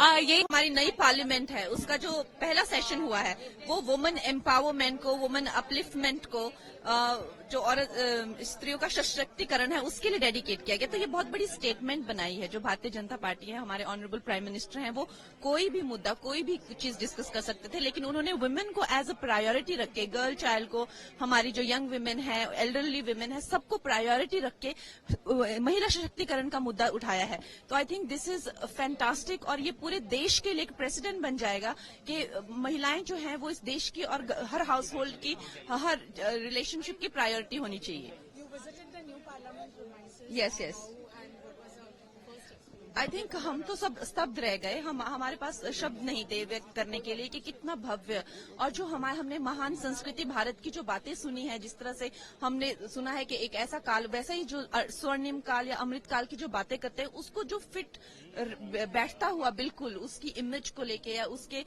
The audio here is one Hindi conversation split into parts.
ये हमारी नई पार्लियामेंट है, उसका जो पहला सेशन हुआ है वो वुमेन एम्पावरमेंट को, वुमेन अपलिफ्टमेंट को, जो औरत स्त्रियों का सशक्तिकरण है उसके लिए डेडिकेट किया गया। तो ये बहुत बड़ी स्टेटमेंट बनाई है जो भारतीय जनता पार्टी है, हमारे ऑनरेबल प्राइम मिनिस्टर हैं, वो कोई भी मुद्दा, कोई भी चीज डिस्कस कर सकते थे, लेकिन उन्होंने वुमेन को एज अ प्रायोरिटी रख के, गर्ल चाइल्ड को, हमारी जो यंग वुमेन है, एल्डरली वुमेन है, सबको प्रायोरिटी रख के महिला सशक्तिकरण का मुद्दा उठाया है। तो I think this is fantastic और ये पूरे देश के लिए एक प्रेसिडेंट बन जाएगा कि महिलाएं जो हैं वो इस देश की और हर हाउस होल्ड की, हर रिलेशनशिप की प्रायोरिटी होनी चाहिए। यस यस, आई थिंक हम तो सब स्तब्ध रह गए, हमारे पास शब्द नहीं थे व्यक्त करने के लिए कि कितना भव्य, और जो हमने महान संस्कृति भारत की जो बातें सुनी है, जिस तरह से हमने सुना है कि एक ऐसा काल, वैसा ही जो स्वर्णिम काल या अमृत काल की जो बातें करते हैं उसको जो फिट बैठता हुआ बिल्कुल उसकी इमेज को लेके या उसके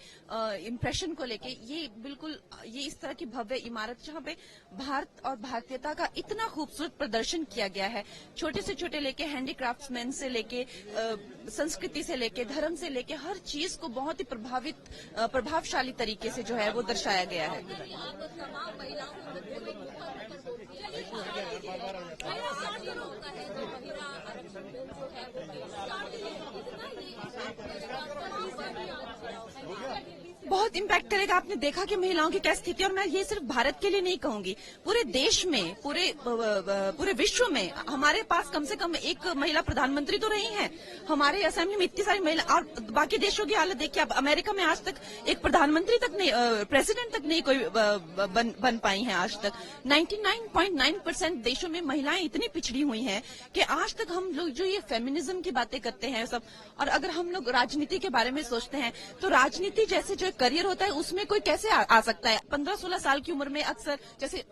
इम्प्रेशन को लेके, ये बिल्कुल ये इस तरह की भव्य इमारत जहाँ पे भारत और भारतीयता का इतना खूबसूरत प्रदर्शन किया गया है, छोटे से छोटे लेके हैंडीक्राफ्ट्समैन से लेके संस्कृति से लेके धर्म से लेके हर चीज को बहुत ही प्रभावशाली तरीके से जो है वो दर्शाया गया है। बहुत इम्पैक्ट करेगा। आपने देखा कि महिलाओं की क्या स्थिति है, और मैं ये सिर्फ भारत के लिए नहीं कहूंगी, पूरे देश में, पूरे विश्व में हमारे पास कम से कम एक महिला प्रधानमंत्री तो रही हैं। हमारे असेंबली में इतनी सारी महिला, और बाकी देशों की हालत देखिए। अब अमेरिका में आज तक एक प्रधानमंत्री तक नहीं, प्रेसिडेंट तक नहीं कोई बन पाई है आज तक। 99.9% देशों में महिलाएं इतनी पिछड़ी हुई हैं कि आज तक हम लोग जो ये फेमिनिज्म की बातें करते हैं सब, और अगर हम लोग राजनीति के बारे में सोचते हैं तो राजनीति जैसे जो करियर होता है उसमें कोई कैसे आ सकता है। 15-16 साल की उम्र में अक्सर, जैसे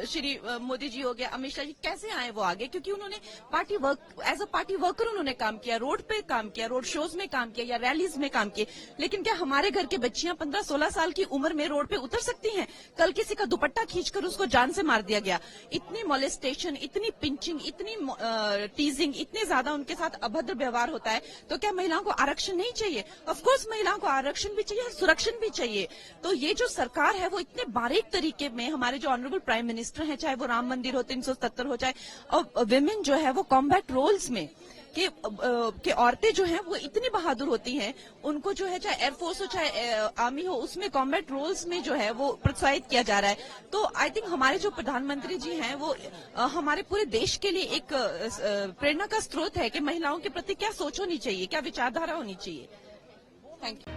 श्री मोदी जी हो गया, अमित शाह जी, कैसे आए वो आगे? क्योंकि उन्होंने party work, as a party worker उन्होंने काम किया, रोड पे काम किया, रोड शोज में काम किया या रैलीज में काम किए। लेकिन क्या हमारे घर की बच्चियां 15-16 साल की उम्र में रोड पे उतर सकती हैं? कल किसी का दुपट्टा खींचकर उसको जान से मार दिया गया। इतनी मोलेस्टेशन, इतनी पिंचिंग, इतनी टीजिंग, इतने ज्यादा उनके साथ अभद्र व्यवहार होता है। तो क्या महिलाओं को आरक्षण नहीं चाहिए? ऑफकोर्स महिलाओं को आरक्षण भी चाहिए और सुरक्षा भी चाहिए। तो ये जो सरकार है वो इतने बारीक तरीके में, हमारे जो ऑनरेबल प्राइम मिनिस्टर हैं, चाहे वो राम मंदिर हो, 370 हो, चाहे और विमेन जो है वो कॉम्बैट रोल्स में कि औरतें जो हैं वो इतनी बहादुर होती हैं, उनको जो है चाहे एयरफोर्स हो चाहे आर्मी हो, उसमें कॉम्बैट रोल्स में जो है वो प्रोत्साहित किया जा रहा है। तो आई थिंक हमारे जो प्रधानमंत्री जी हैं वो हमारे पूरे देश के लिए एक प्रेरणा का स्रोत है कि महिलाओं के प्रति क्या सोच होनी चाहिए, क्या विचारधारा होनी चाहिए। Thank you.